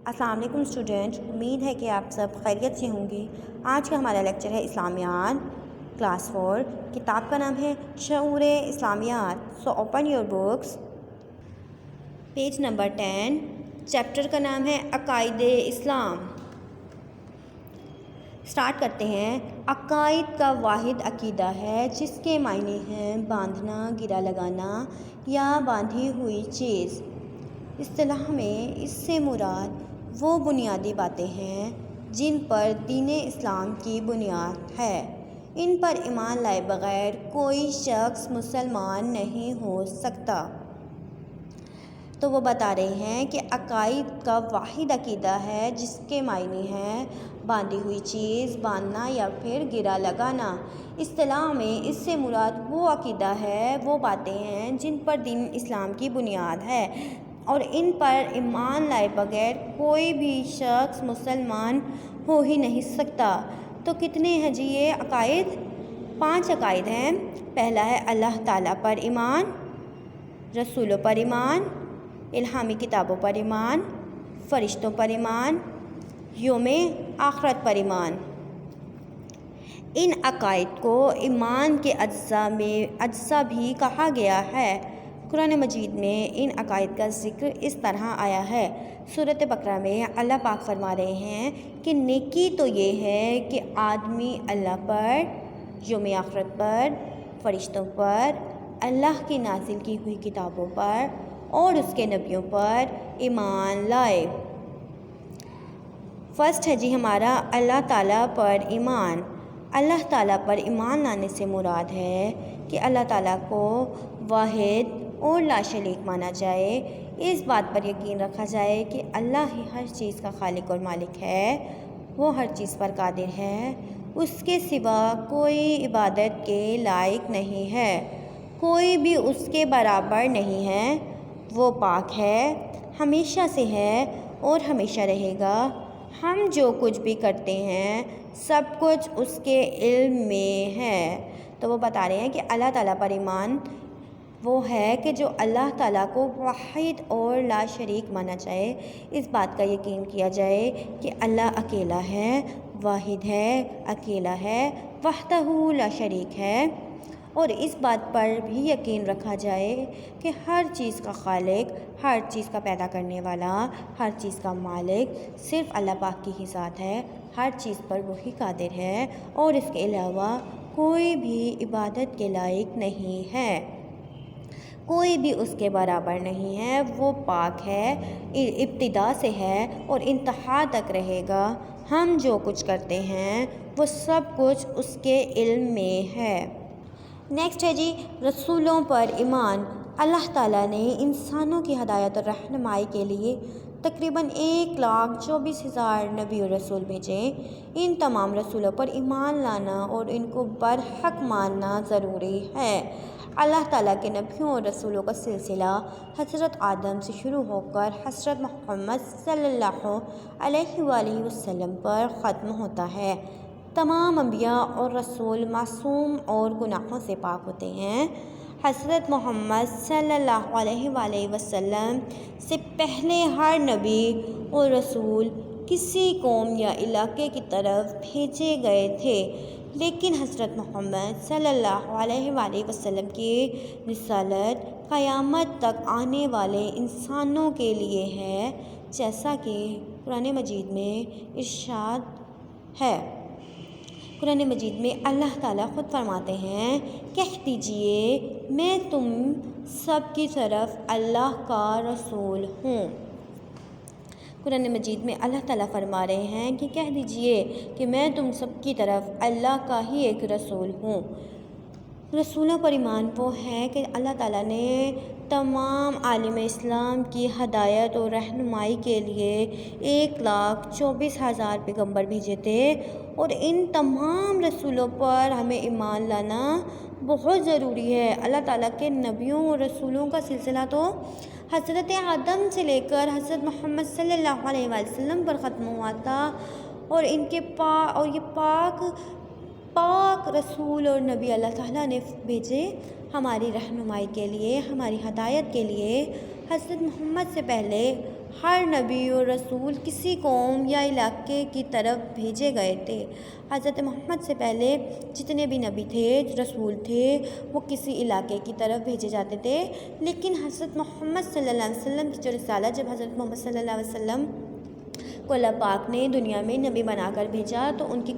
السلام علیکم اسٹوڈنٹ، امید ہے کہ آپ سب خیریت سے ہوں گے۔ آج کا ہمارا لیکچر ہے اسلامیات کلاس 4۔ کتاب کا نام ہے شعور اسلامیات۔ So open your books, page number 10۔ Chapter کا نام ہے عقائد اسلام۔ سٹارٹ کرتے ہیں۔ عقائد کا واحد عقیدہ ہے جس کے معنی ہیں باندھنا، گرہ لگانا یا باندھی ہوئی چیز۔ اصطلاح میں اس سے مراد وہ بنیادی باتیں ہیں جن پر دین اسلام کی بنیاد ہے۔ ان پر ایمان لائے بغیر کوئی شخص مسلمان نہیں ہو سکتا۔ تو وہ بتا رہے ہیں کہ عقائد کا واحد عقیدہ ہے جس کے معنی ہیں باندھی ہوئی چیز، باندھنا یا پھر گرہ لگانا۔ اصطلاح میں اس سے مراد وہ عقیدہ ہے، وہ باتیں ہیں جن پر دین اسلام کی بنیاد ہے اور ان پر ایمان لائے بغیر کوئی بھی شخص مسلمان ہو ہی نہیں سکتا۔ تو کتنے ہیں جی یہ عقائد؟ 5 عقائد ہیں۔ پہلا ہے اللہ تعالیٰ پر ایمان، رسولوں پر ایمان، الہامی کتابوں پر ایمان، فرشتوں پر ایمان، یوم آخرت پر ایمان۔ ان عقائد کو ایمان کے اجزاء بھی کہا گیا ہے۔ قرآن مجید میں ان عقائد کا ذکر اس طرح آیا ہے۔ سورۃ بقرہ میں اللہ پاک فرما رہے ہیں کہ نیکی تو یہ ہے کہ آدمی اللہ پر، یوم آخرت پر، فرشتوں پر، اللہ کی نازل کی ہوئی کتابوں پر اور اس کے نبیوں پر ایمان لائے۔ فرسٹ ہے جی ہمارا اللہ تعالیٰ پر ایمان۔ اللہ تعالیٰ پر ایمان لانے سے مراد ہے کہ اللہ تعالیٰ کو واحد اور لا شریک مانا جائے۔ اس بات پر یقین رکھا جائے کہ اللہ ہی ہر چیز کا خالق اور مالک ہے، وہ ہر چیز پر قادر ہے، اس کے سوا کوئی عبادت کے لائق نہیں ہے، کوئی بھی اس کے برابر نہیں ہے، وہ پاک ہے، ہمیشہ سے ہے اور ہمیشہ رہے گا۔ ہم جو کچھ بھی کرتے ہیں سب کچھ اس کے علم میں ہے۔ تو وہ بتا رہے ہیں کہ اللہ تعالیٰ پر ایمان وہ ہے کہ جو اللہ تعالیٰ کو واحد اور لا شریک مانا جائے۔ اس بات کا یقین کیا جائے کہ اللہ اکیلا ہے، واحد ہے، اکیلا ہے، وحدہ لا شریک ہے، اور اس بات پر بھی یقین رکھا جائے کہ ہر چیز کا خالق، ہر چیز کا پیدا کرنے والا، ہر چیز کا مالک صرف اللہ پاک کی ہی ذات ہے، ہر چیز پر وہی قادر ہے اور اس کے علاوہ کوئی بھی عبادت کے لائق نہیں ہے، کوئی بھی اس کے برابر نہیں ہے، وہ پاک ہے، ابتدا سے ہے اور انتہا تک رہے گا۔ ہم جو کچھ کرتے ہیں وہ سب کچھ اس کے علم میں ہے۔ نیکسٹ ہے جی رسولوں پر ایمان۔ اللہ تعالیٰ نے انسانوں کی ہدایت اور رہنمائی کے لیے تقریباً 1,24,000 نبی اور رسول بھیجے۔ ان تمام رسولوں پر ایمان لانا اور ان کو برحق ماننا ضروری ہے۔ اللہ تعالیٰ کے نبیوں اور رسولوں کا سلسلہ حضرت آدم سے شروع ہو کر حضرت محمد صلی اللہ علیہ وآلہ وسلم پر ختم ہوتا ہے۔ تمام انبیاء اور رسول معصوم اور گناہوں سے پاک ہوتے ہیں۔ حضرت محمد صلی اللہ علیہ وآلہ وسلم سے پہلے ہر نبی اور رسول کسی قوم یا علاقے کی طرف بھیجے گئے تھے، لیکن حضرت محمد صلی اللہ علیہ وآلہ وسلم کی رسالت قیامت تک آنے والے انسانوں کے لیے ہے، جیسا کہ قرآن مجید میں ارشاد ہے۔ قرآن مجید میں اللہ تعالیٰ خود فرماتے ہیں، کہہ دیجئے میں تم سب کی طرف اللہ کا رسول ہوں۔ قرآن مجید میں اللہ تعالیٰ فرما رہے ہیں کہ کہہ دیجئے کہ میں تم سب کی طرف اللہ کا ہی ایک رسول ہوں۔ رسولوں پر ایمان وہ ہے کہ اللہ تعالیٰ نے تمام عالم اسلام کی ہدایت اور رہنمائی کے لیے 1,24,000 پیغمبر بھیجے تھے، اور ان تمام رسولوں پر ہمیں ایمان لانا بہت ضروری ہے۔ اللہ تعالیٰ کے نبیوں اور رسولوں کا سلسلہ تو حضرت آدم سے لے کر حضرت محمد صلی اللہ علیہ وسلم پر ختم ہوا تھا، اور یہ پاک رسول اور نبی اللہ تعالیٰ نے بھیجے ہماری رہنمائی کے لیے، ہماری ہدایت کے لیے۔ حضرت محمد سے پہلے ہر نبی اور رسول کسی قوم یا علاقے کی طرف بھیجے گئے تھے۔ حضرت محمد سے پہلے جتنے بھی نبی تھے، رسول تھے، وہ کسی علاقے کی طرف بھیجے جاتے تھے، لیکن حضرت محمد صلی اللہ علیہ وسلم کی جو رسالت، جب حضرت محمد صلی اللہ علیہ وسلم کو اللہ پاک نے دنیا میں نبی بنا کر بھیجا، تو ان کی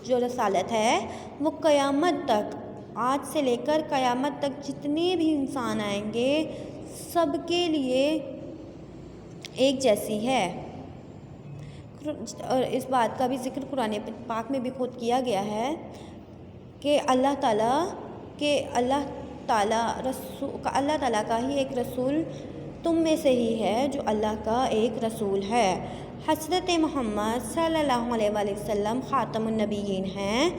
جو رسالت ہے وہ قیامت تک، آج سے لے کر قیامت تک جتنے بھی انسان آئیں گے سب کے لیے ایک جیسی ہے۔ اور اس بات کا بھی ذکر قرآن پاک میں بھی خود کیا گیا ہے کہ اللہ تعالیٰ کا ہی ایک رسول تم میں سے ہی ہے جو اللہ کا ایک رسول ہے۔ حضرت محمد صلی اللہ علیہ وآلہ وسلم خاتم النبیین ہیں۔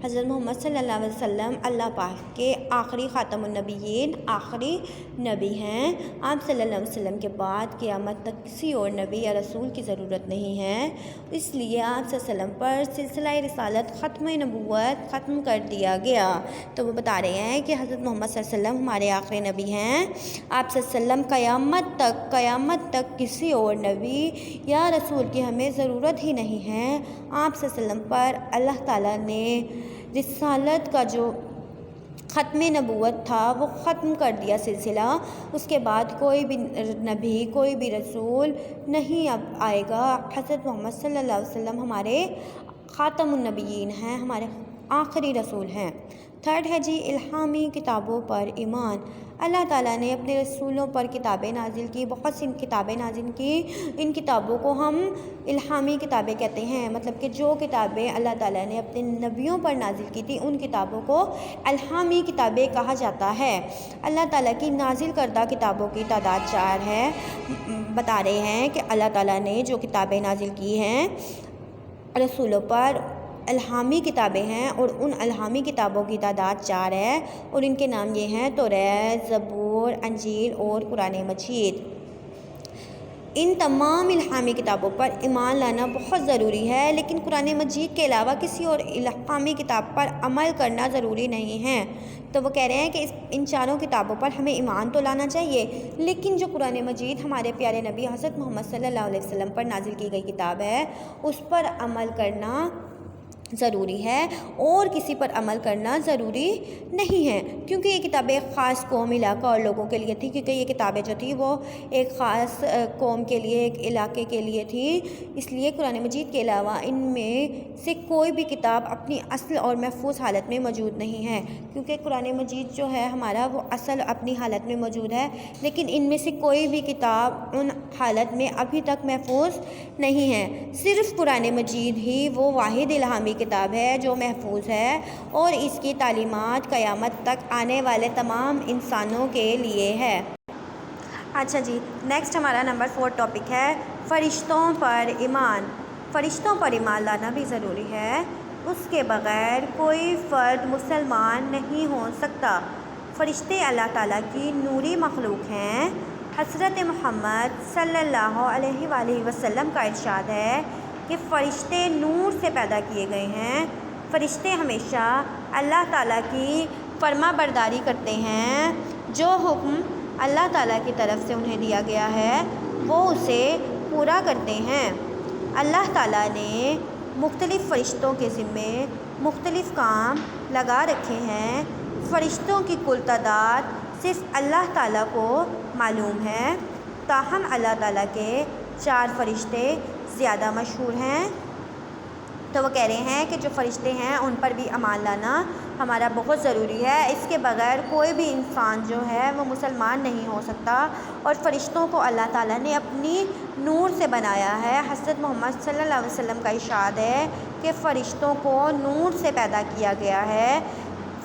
حضرت محمد صلی اللہ علیہ وسلم اللہ پاک کے آخری خاتم النبیین، آخری نبی ہیں۔ آپ صلی اللہ علیہ وسلم کے بعد قیامت تک کسی اور نبی یا رسول کی ضرورت نہیں ہے، اس لیے آپ صلی اللہ علیہ وسلم پر سلسلہ رسالت، ختم نبوت ختم کر دیا گیا۔ تو وہ بتا رہے ہیں کہ حضرت محمد صلی اللہ علیہ وسلم ہمارے آخری نبی ہیں۔ آپ صلی اللہ علیہ وسلم قیامت تک کسی اور نبی یا رسول کی ہمیں ضرورت ہی نہیں ہے۔ آپ صلی اللہ علیہ وسلم پر اللہ تعالیٰ نے رسالت کا جو ختم نبوت تھا وہ ختم کر دیا سلسلہ، اس کے بعد کوئی بھی نبی، کوئی بھی رسول نہیں اب آئے گا۔ حضرت محمد صلی اللہ علیہ وسلم ہمارے خاتم النبیین ہیں، ہمارے آخری رسول ہیں۔ تھرڈ ہے جی الہامی کتابوں پر ایمان۔ اللہ تعالیٰ نے اپنے رسولوں پر کتابیں نازل کی، بہت سی کتابیں نازل کی۔ ان کتابوں کو ہم الہامی کتابیں کہتے ہیں، مطلب کہ جو کتابیں اللہ تعالیٰ نے اپنے نبیوں پر نازل کی تھی ان کتابوں کو الہامی کتابیں کہا جاتا ہے۔ اللہ تعالیٰ کی نازل کردہ کتابوں کی تعداد 4 ہے۔ بتا رہے ہیں کہ اللہ تعالیٰ نے جو کتابیں نازل کی ہیں رسولوں پر الہامی کتابیں ہیں، اور ان الہامی کتابوں کی تعداد 4 ہے، اور ان کے نام یہ ہیں توریت، زبور، انجیل اور قرآن مجید۔ ان تمام الہامی کتابوں پر ایمان لانا بہت ضروری ہے، لیکن قرآن مجید کے علاوہ کسی اور الہامی کتاب پر عمل کرنا ضروری نہیں ہے۔ تو وہ کہہ رہے ہیں کہ ان چاروں کتابوں پر ہمیں ایمان تو لانا چاہیے، لیکن جو قرآن مجید ہمارے پیارے نبی حضرت محمد صلی اللہ علیہ وسلم پر نازل کی گئی کتاب ہے، اس پر عمل کرنا ضروری ہے، اور کسی پر عمل کرنا ضروری نہیں ہے، کیونکہ یہ کتابیں ایک خاص قوم، علاقہ اور لوگوں کے لیے تھی، کیونکہ یہ کتابیں جو تھی وہ ایک خاص قوم کے لیے، ایک علاقے کے لیے تھی۔ اس لیے قرآن مجید کے علاوہ ان میں سے کوئی بھی کتاب اپنی اصل اور محفوظ حالت میں موجود نہیں ہے، کیونکہ قرآن مجید جو ہے ہمارا وہ اصل اپنی حالت میں موجود ہے، لیکن ان میں سے کوئی بھی کتاب ان حالت میں ابھی تک محفوظ نہیں ہے۔ صرف قرآن مجید ہی وہ واحد الہامی کتاب ہے جو محفوظ ہے، اور اس کی تعلیمات قیامت تک آنے والے تمام انسانوں کے لیے ہے۔ اچھا جی، نیکسٹ ہمارا نمبر 4 ٹاپک ہے فرشتوں پر ایمان۔ فرشتوں پر ایمان لانا بھی ضروری ہے، اس کے بغیر کوئی فرد مسلمان نہیں ہو سکتا۔ فرشتے اللہ تعالیٰ کی نوری مخلوق ہیں۔ حضرت محمد صلی اللہ علیہ وآلہ وسلم کا ارشاد ہے کہ فرشتے نور سے پیدا کیے گئے ہیں۔ فرشتے ہمیشہ اللہ تعالیٰ کی فرما برداری کرتے ہیں، جو حکم اللہ تعالیٰ کی طرف سے انہیں دیا گیا ہے وہ اسے پورا کرتے ہیں۔ اللہ تعالیٰ نے مختلف فرشتوں کے ذمے مختلف کام لگا رکھے ہیں۔ فرشتوں کی کل تعداد صرف اللہ تعالیٰ کو معلوم ہے، تاہم اللہ تعالیٰ کے 4 فرشتے زیادہ مشہور ہیں۔ تو وہ کہہ رہے ہیں کہ جو فرشتے ہیں ان پر بھی ایمان لانا ہمارا بہت ضروری ہے، اس کے بغیر کوئی بھی انسان جو ہے وہ مسلمان نہیں ہو سکتا، اور فرشتوں کو اللہ تعالیٰ نے اپنی نور سے بنایا ہے۔ حضرت محمد صلی اللہ علیہ وسلم کا ارشاد ہے کہ فرشتوں کو نور سے پیدا کیا گیا ہے۔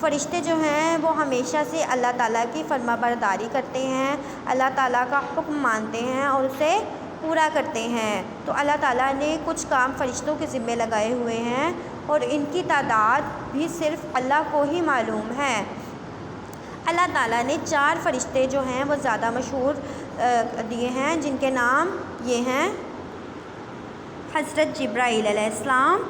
فرشتے جو ہیں وہ ہمیشہ سے اللہ تعالیٰ کی فرما برداری کرتے ہیں، اللہ تعالیٰ کا حکم مانتے ہیں اور اسے پورا کرتے ہیں۔ تو اللہ تعالیٰ نے کچھ کام فرشتوں کے ذمے لگائے ہوئے ہیں، اور ان کی تعداد بھی صرف اللہ کو ہی معلوم ہے۔ اللہ تعالیٰ نے 4 فرشتے جو ہیں وہ زیادہ مشہور دیے ہیں، جن کے نام یہ ہیں۔ حضرت جبرائیل علیہ السلام،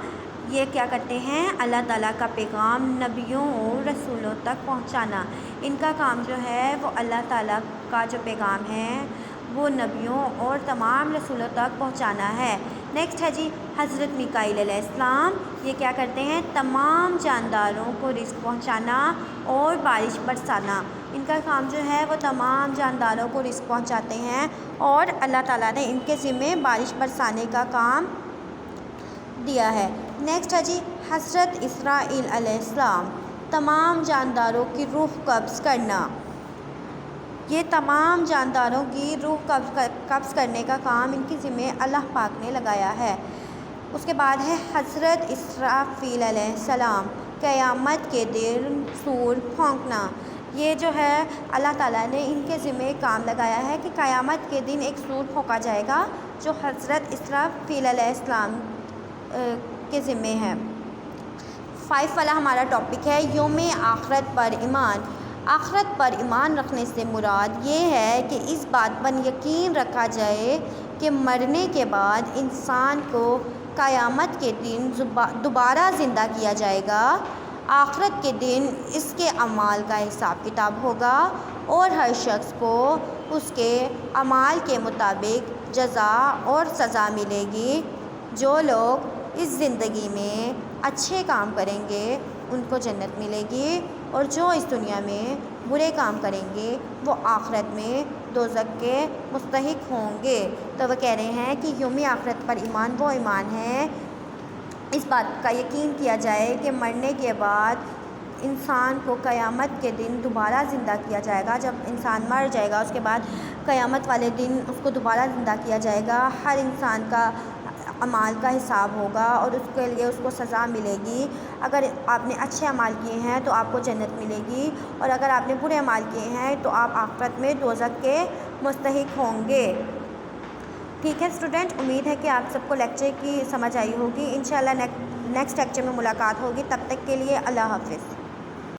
یہ کیا کرتے ہیں؟ اللہ تعالیٰ کا پیغام نبیوں اور رسولوں تک پہنچانا۔ ان کا کام جو ہے وہ اللہ تعالیٰ کا جو پیغام ہے وہ نبیوں اور تمام رسولوں تک پہنچانا ہے۔ نیکسٹ ہے جی حضرت میکائیل علیہ السلام، یہ کیا کرتے ہیں؟ تمام جانداروں کو رزق پہنچانا اور بارش برسانا۔ ان کا کام جو ہے وہ تمام جانداروں کو رزق پہنچاتے ہیں، اور اللہ تعالیٰ نے ان کے ذمے بارش برسانے کا کام دیا ہے۔ نیکسٹ ہے جی حضرت اسرائیل علیہ السلام، تمام جانداروں کی روح قبض کرنا۔ یہ تمام جانداروں کی روح قبض کرنے کا کام ان کے ذمے اللہ پاک نے لگایا ہے۔ اس کے بعد ہے حضرت اسرافیل علیہ السلام، قیامت کے دن سور پھونکنا۔ یہ جو ہے اللہ تعالیٰ نے ان کے ذمے کام لگایا ہے کہ قیامت کے دن ایک سور پھونکا جائے گا جو حضرت اسرافیل علیہ السلام کے ذمے ہے۔ 5 والا ہمارا ٹاپک ہے یوم آخرت پر ایمان۔ آخرت پر ایمان رکھنے سے مراد یہ ہے کہ اس بات پر یقین رکھا جائے کہ مرنے کے بعد انسان کو قیامت کے دن دوبارہ زندہ کیا جائے گا۔ آخرت کے دن اس کے اعمال کا حساب کتاب ہوگا اور ہر شخص کو اس کے اعمال کے مطابق جزا اور سزا ملے گی۔ جو لوگ اس زندگی میں اچھے کام کریں گے ان کو جنت ملے گی، اور جو اس دنیا میں برے کام کریں گے وہ آخرت میں دوزخ کے مستحق ہوں گے۔ تو وہ کہہ رہے ہیں کہ یوم آخرت پر ایمان وہ ایمان ہے اس بات کا یقین کیا جائے کہ مرنے کے بعد انسان کو قیامت کے دن دوبارہ زندہ کیا جائے گا۔ جب انسان مر جائے گا اس کے بعد قیامت والے دن اس کو دوبارہ زندہ کیا جائے گا۔ ہر انسان کا اعمال کا حساب ہوگا اور اس کے لیے اس کو سزا ملے گی۔ اگر آپ نے اچھے اعمال کیے ہیں تو آپ کو جنت ملے گی، اور اگر آپ نے برے اعمال کیے ہیں تو آپ آخرت میں دوزخ کے مستحق ہوں گے۔ ٹھیک ہے اسٹوڈنٹ، امید ہے کہ آپ سب کو لیکچر کی سمجھ آئی ہوگی۔ انشاءاللہ نیکسٹ لیکچر میں ملاقات ہوگی، تب تک کے لیے اللہ حافظ۔